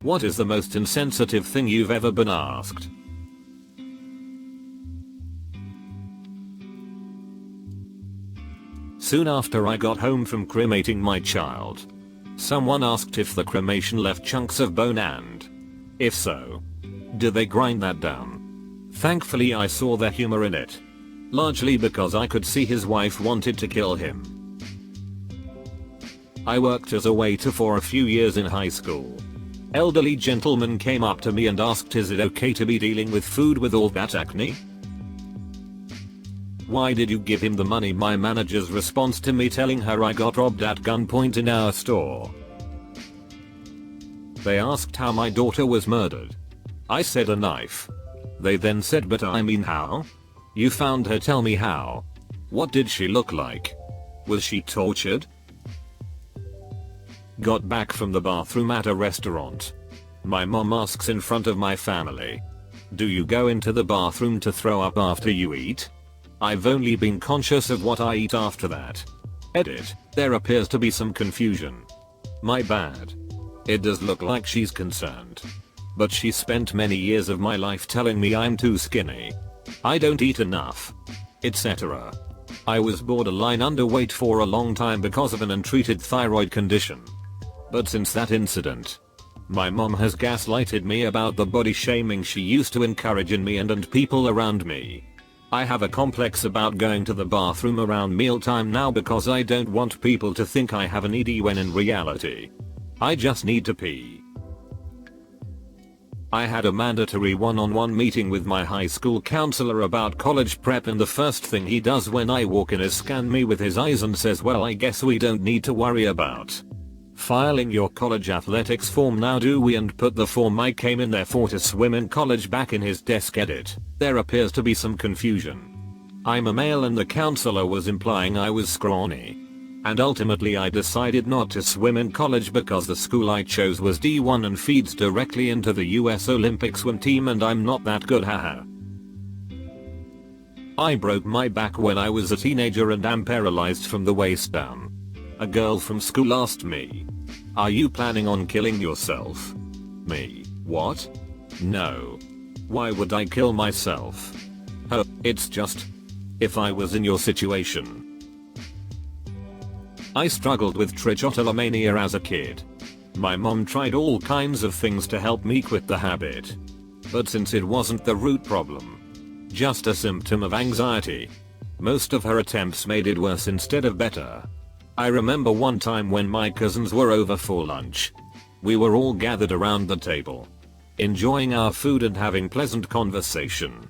What is the most insensitive thing you've ever been asked? Soon after I got home from cremating my child, someone asked if the cremation left chunks of bone and, if so, did they grind that down? Thankfully I saw the humor in it. Largely because I could see his wife wanted to kill him. I worked as a waiter for a few years in high school. Elderly gentleman came up to me and asked, is it okay to be dealing with food with all that acne? Why did you give him the money? My manager's response to me telling her I got robbed at gunpoint in our store. They asked how my daughter was murdered. I said a knife. They then said, but I mean how? You found her, tell me how. What did she look like? Was she tortured? Got back from the bathroom at a restaurant. My mom asks in front of my family, do you go into the bathroom to throw up after you eat? I've only been conscious of what I eat after that. Edit, there appears to be some confusion. My bad. It does look like she's concerned. But she spent many years of my life telling me I'm too skinny, I don't eat enough, etc. I was borderline underweight for a long time because of an untreated thyroid condition. But since that incident, my mom has gaslighted me about the body shaming she used to encourage in me and people around me. I have a complex about going to the bathroom around mealtime now because I don't want people to think I have an ED when in reality, I just need to pee. I had a mandatory one-on-one meeting with my high school counselor about college prep, and the first thing he does when I walk in is scan me with his eyes and says, well, I guess we don't need to worry about filing your college athletics form now, do we? And put the form I came in there for to swim in college back in his desk. Edit, there appears to be some confusion. I'm a male and the counselor was implying I was scrawny. And ultimately I decided not to swim in college because the school I chose was D1 and feeds directly into the US Olympic swim team and I'm not that good, haha. I broke my back when I was a teenager and am paralyzed from the waist down. A girl from school asked me, are you planning on killing yourself? Me, what? No. Why would I kill myself? Oh, it's just, if I was in your situation. I struggled with trichotillomania as a kid. My mom tried all kinds of things to help me quit the habit. But since it wasn't the root problem, just a symptom of anxiety, most of her attempts made it worse instead of better. I remember one time when my cousins were over for lunch. We were all gathered around the table, enjoying our food and having pleasant conversation,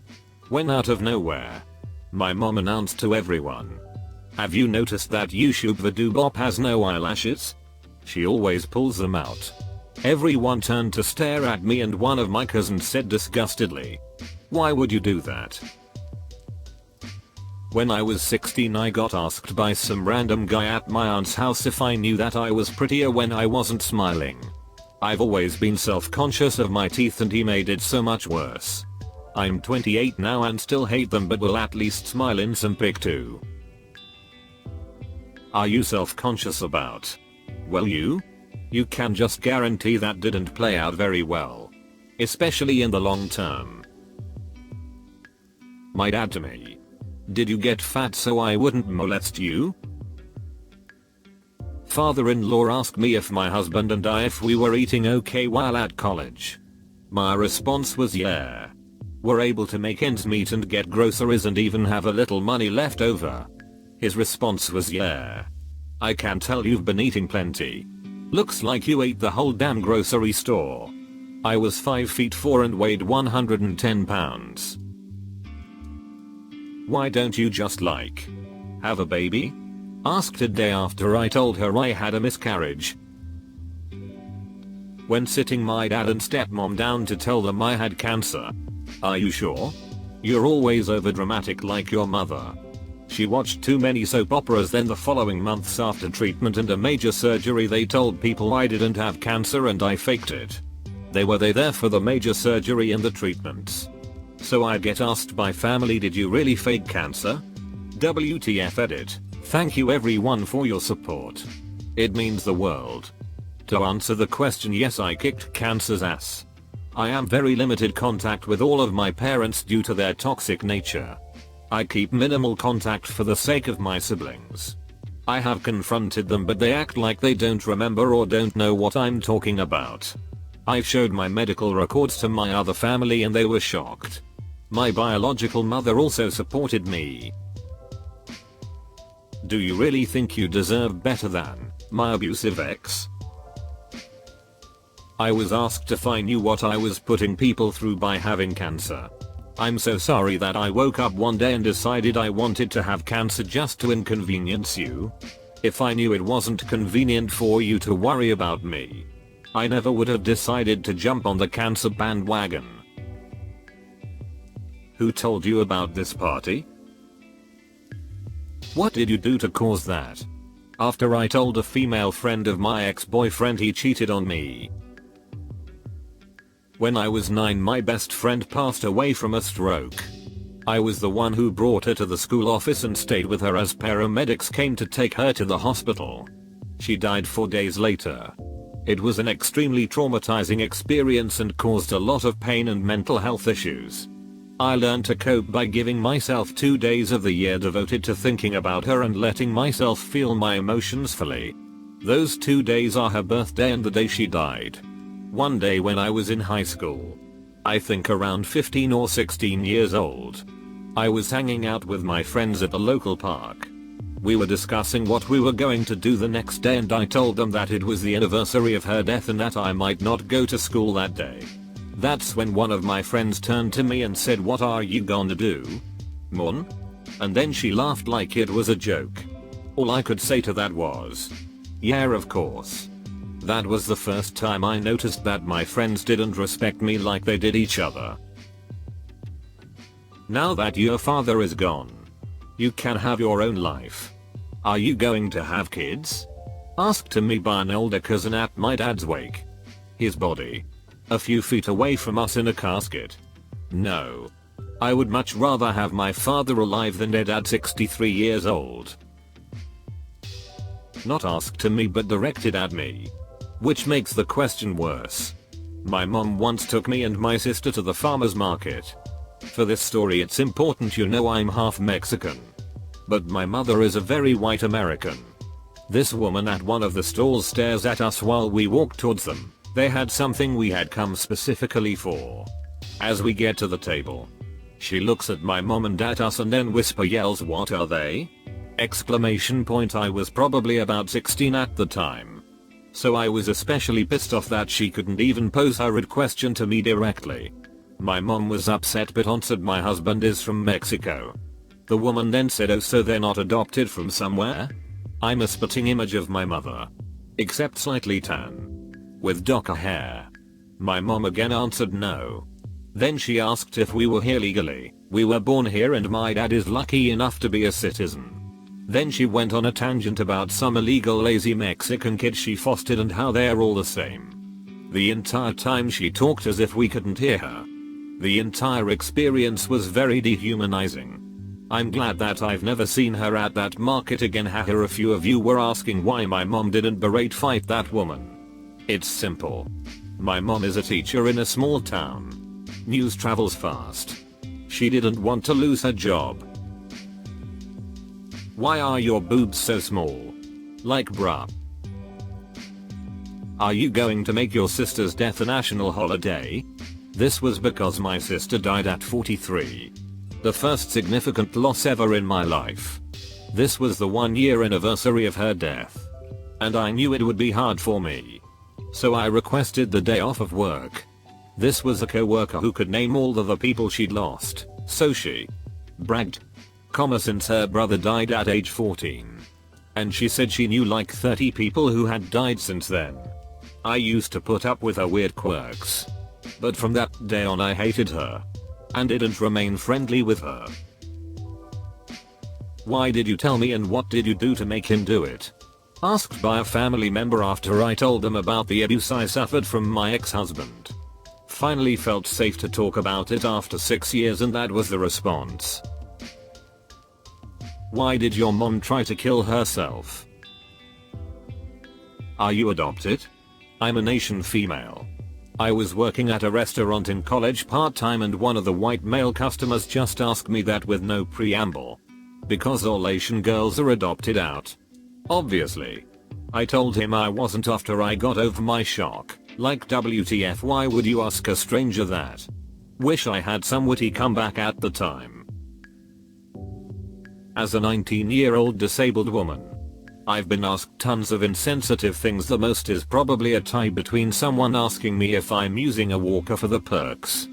when out of nowhere, my mom announced to everyone, have you noticed that YouTube Voodoo Bop has no eyelashes? She always pulls them out. Everyone turned to stare at me and one of my cousins said disgustedly, why would you do that? When I was 16 I got asked by some random guy at my aunt's house if I knew that I was prettier when I wasn't smiling. I've always been self-conscious of my teeth and he made it so much worse. I'm 28 now and still hate them but will at least smile in some pic too. Are you self-conscious about? Well, you can just guarantee that didn't play out very well. Especially in the long term. My dad to me. Did you get fat so I wouldn't molest you? Father-in-law asked me if my husband and I if we were eating okay while at college. My response was yeah. We're able to make ends meet and get groceries and even have a little money left over. His response was yeah. I can tell you've been eating plenty. Looks like you ate the whole damn grocery store. I was 5'4" and weighed 110 pounds. Why don't you just have a baby? Asked a day after I told her I had a miscarriage. When sitting my dad and stepmom down to tell them I had cancer. Are you sure? You're always overdramatic like your mother. She watched too many soap operas. Then the following months after treatment and a major surgery they told people I didn't have cancer and I faked it. They were there for the major surgery and the treatments. So I'd get asked by family, did you really fake cancer? WTF. Edit. Thank you everyone for your support. It means the world To answer the question, yes, I kicked cancer's ass. I am very limited contact with all of my parents due to their toxic nature. I keep minimal contact for the sake of my siblings. I have confronted them, but they act like they don't remember or don't know what I'm talking about. I showed my medical records to my other family and they were shocked. My biological mother also supported me. Do you really think you deserve better than my abusive ex? I was asked if I knew what I was putting people through by having cancer. I'm so sorry that I woke up one day and decided I wanted to have cancer just to inconvenience you. If I knew it wasn't convenient for you to worry about me, I never would have decided to jump on the cancer bandwagon. Who told you about this party? What did you do to cause that? After I told a female friend of my ex-boyfriend he cheated on me. When I was 9, my best friend passed away from a stroke. I was the one who brought her to the school office and stayed with her as paramedics came to take her to the hospital. She died 4 days later. It was an extremely traumatizing experience and caused a lot of pain and mental health issues. I learned to cope by giving myself 2 days of the year devoted to thinking about her and letting myself feel my emotions fully. Those 2 days are her birthday and the day she died. One day when I was in high school, I think around 15 or 16 years old, I was hanging out with my friends at the local park. We were discussing what we were going to do the next day and I told them that it was the anniversary of her death and that I might not go to school that day. That's when one of my friends turned to me and said, "What are you gonna do, Mon?" And then she laughed like it was a joke. All I could say to that was, "Yeah, of course." That was the first time I noticed that my friends didn't respect me like they did each other. Now that your father is gone, you can have your own life. Are you going to have kids? Asked to me by an older cousin at my dad's wake. His body, a few feet away from us in a casket. No. I would much rather have my father alive than dead at 63 years old. Not asked to me but directed at me. Which makes the question worse. My mom once took me and my sister to the farmer's market. For this story it's important you know I'm half Mexican. But my mother is a very white American. This woman at one of the stalls stares at us while we walk towards them. They had something we had come specifically for. As we get to the table, she looks at my mom and at us and then whisper yells, "What are they?" Exclamation point. I was probably about 16 at the time. So I was especially pissed off that she couldn't even pose her question to me directly. My mom was upset but answered, "My husband is from Mexico." The woman then said, "Oh, so they're not adopted from somewhere?" I'm a spitting image of my mother. Except slightly tan. With darker hair. My mom again answered no. Then she asked if we were here legally. We were born here and my dad is lucky enough to be a citizen. Then she went on a tangent about some illegal lazy Mexican kids she fostered and how they're all the same. The entire time she talked as if we couldn't hear her. The entire experience was very dehumanizing. I'm glad that I've never seen her at that market again. A few of you were asking why my mom didn't fight that woman. It's simple. My mom is a teacher in a small town. News travels fast. She didn't want to lose her job. Why are your boobs so small? Like bruh. Are you going to make your sister's death a national holiday? This was because my sister died at 43. The first significant loss ever in my life. This was the 1-year anniversary of her death. And I knew it would be hard for me. So I requested the day off of work. This was a co-worker who could name all of the people she'd lost, so she bragged. Since her brother died at age 14. And she said she knew like 30 people who had died since then. I used to put up with her weird quirks. But from that day on I hated her. And didn't remain friendly with her. Why did you tell me and what did you do to make him do it? Asked by a family member after I told them about the abuse I suffered from my ex-husband. Finally felt safe to talk about it after 6 years and that was the response. Why did your mom try to kill herself? Are you adopted? I'm an Asian female. I was working at a restaurant in college part-time and one of the white male customers just asked me that with no preamble. Because all Asian girls are adopted out. Obviously. I told him I wasn't after I got over my shock. Like WTF, why would you ask a stranger that? Wish I had some witty comeback at the time. As a 19-year-old disabled woman, I've been asked tons of insensitive things. The most is probably a tie between someone asking me if I'm using a walker for the perks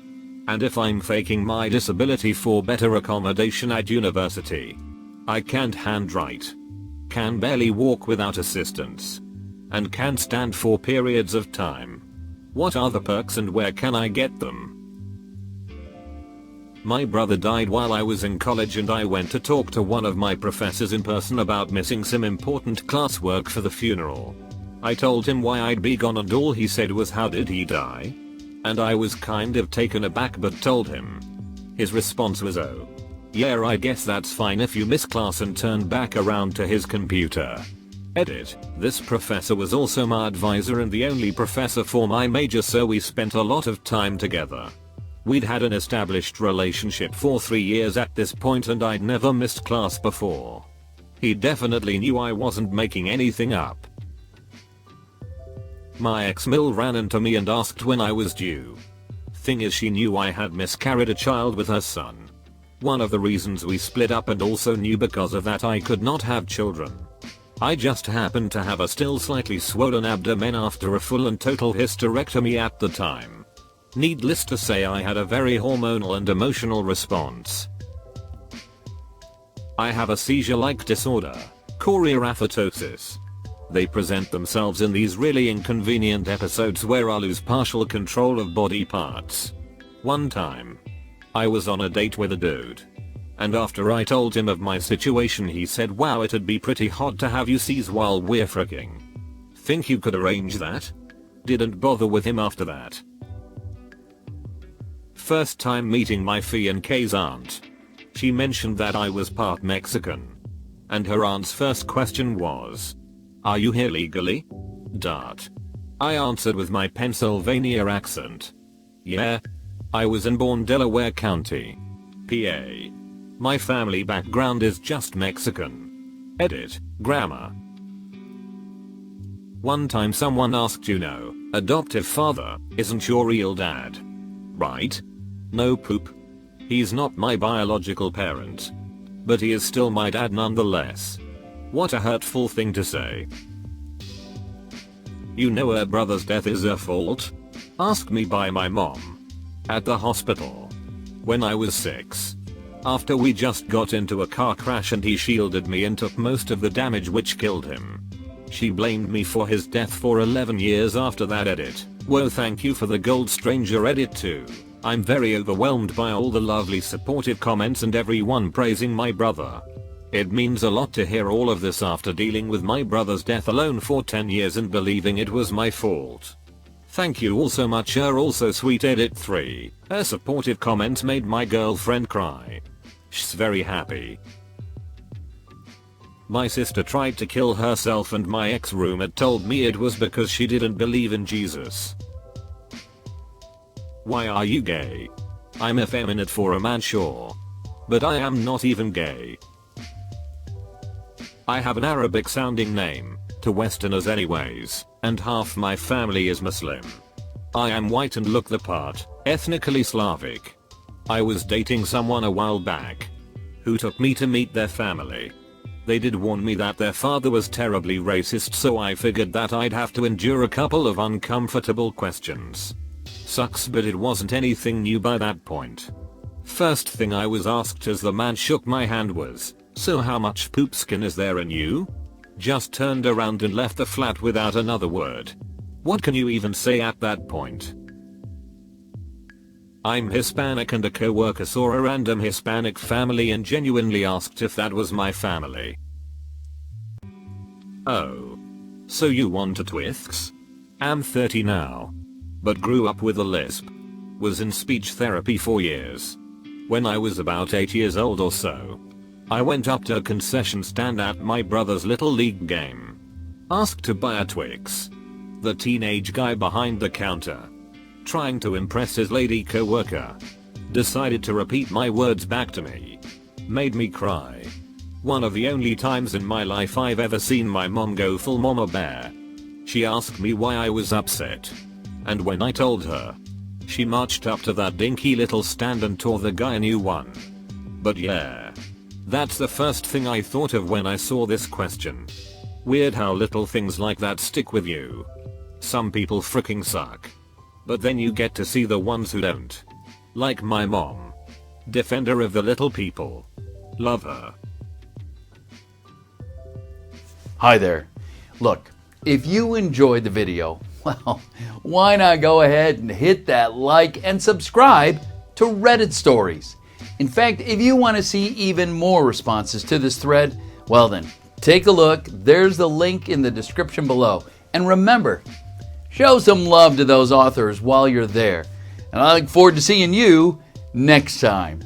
and if I'm faking my disability for better accommodation at university. I can't handwrite, can barely walk without assistance, and can't stand for periods of time. What are the perks and where can I get them? My brother died while I was in college and I went to talk to one of my professors in person about missing some important classwork for the funeral. I told him why I'd be gone and all he said was, "How did he die?" And I was kind of taken aback but told him. His response was, "Oh. Yeah, I guess that's fine if you miss class," and turned back around to his computer. Edit. This professor was also my advisor and the only professor for my major, so we spent a lot of time together. We'd had an established relationship for 3 years at this point and I'd never missed class before. He definitely knew I wasn't making anything up. My ex-mil ran into me and asked when I was due. Thing is, she knew I had miscarried a child with her son. One of the reasons we split up, and also knew because of that I could not have children. I just happened to have a still slightly swollen abdomen after a full and total hysterectomy at the time. Needless to say, I had a very hormonal and emotional response. I have a seizure-like disorder, choreoaphatosis. They present themselves in these really inconvenient episodes where I lose partial control of body parts. One time, I was on a date with a dude. And after I told him of my situation, he said, "Wow, it'd be pretty hot to have you seize while we're fricking. Think you could arrange that?" Didn't bother with him after that. First time meeting my fiance's aunt. She mentioned that I was part Mexican. And her aunt's first question was, "Are you here legally?" I answered with my Pennsylvania accent. "Yeah. I was in born Delaware County, PA. My family background is just Mexican." Edit. Grammar. One time someone asked, "You know, adoptive father isn't your real dad, right?" No poop. He's not my biological parent. But he is still my dad nonetheless. What a hurtful thing to say. "You know her brother's death is her fault?" Asked me by my mom. At the hospital. When I was 6. After we just got into a car crash and he shielded me and took most of the damage which killed him. She blamed me for his death for 11 years after that. Edit. Whoa, thank you for the gold stranger edit too. I'm very overwhelmed by all the lovely supportive comments and everyone praising my brother. It means a lot to hear all of this after dealing with my brother's death alone for 10 years and believing it was my fault. Thank you all so much. Also sweet. Edit 3. Her supportive comment made my girlfriend cry. She's very happy. My sister tried to kill herself and my ex-roommate told me it was because she didn't believe in Jesus. Why are you gay? I'm effeminate for a man, sure. But I am not even gay. I have an Arabic sounding name, to Westerners anyways, and half my family is Muslim. I am white and look the part, ethnically Slavic. I was dating someone a while back who took me to meet their family. They did warn me that their father was terribly racist, so I figured that I'd have to endure a couple of uncomfortable questions. Sucks, but it wasn't anything new by that point. First thing I was asked as the man shook my hand was, "So how much poop skin is there in you?" Just turned around and left the flat without another word. What can you even say at that point? I'm Hispanic and a coworker saw a random Hispanic family and genuinely asked if that was my family. Oh. So you want a Twix? I'm 30 now. But grew up with a lisp. Was in speech therapy for years. When I was about 8 years old or so, I went up to a concession stand at my brother's little league game. Asked to buy a Twix. The teenage guy behind the counter, trying to impress his lady coworker, decided to repeat my words back to me. Made me cry. One of the only times in my life I've ever seen my mom go full mama bear. She asked me why I was upset. And when I told her, she marched up to that dinky little stand and tore the guy a new one. But yeah, that's the first thing I thought of when I saw this question. Weird how little things like that stick with you. Some people freaking suck. But then you get to see the ones who don't. Like my mom. Defender of the little people. Love her. Hi there. Look, if you enjoyed the video, well, why not go ahead and hit that like and subscribe to Reddit Stories. In fact, if you want to see even more responses to this thread, well then, take a look. There's the link in the description below. And remember, show some love to those authors while you're there. And I look forward to seeing you next time.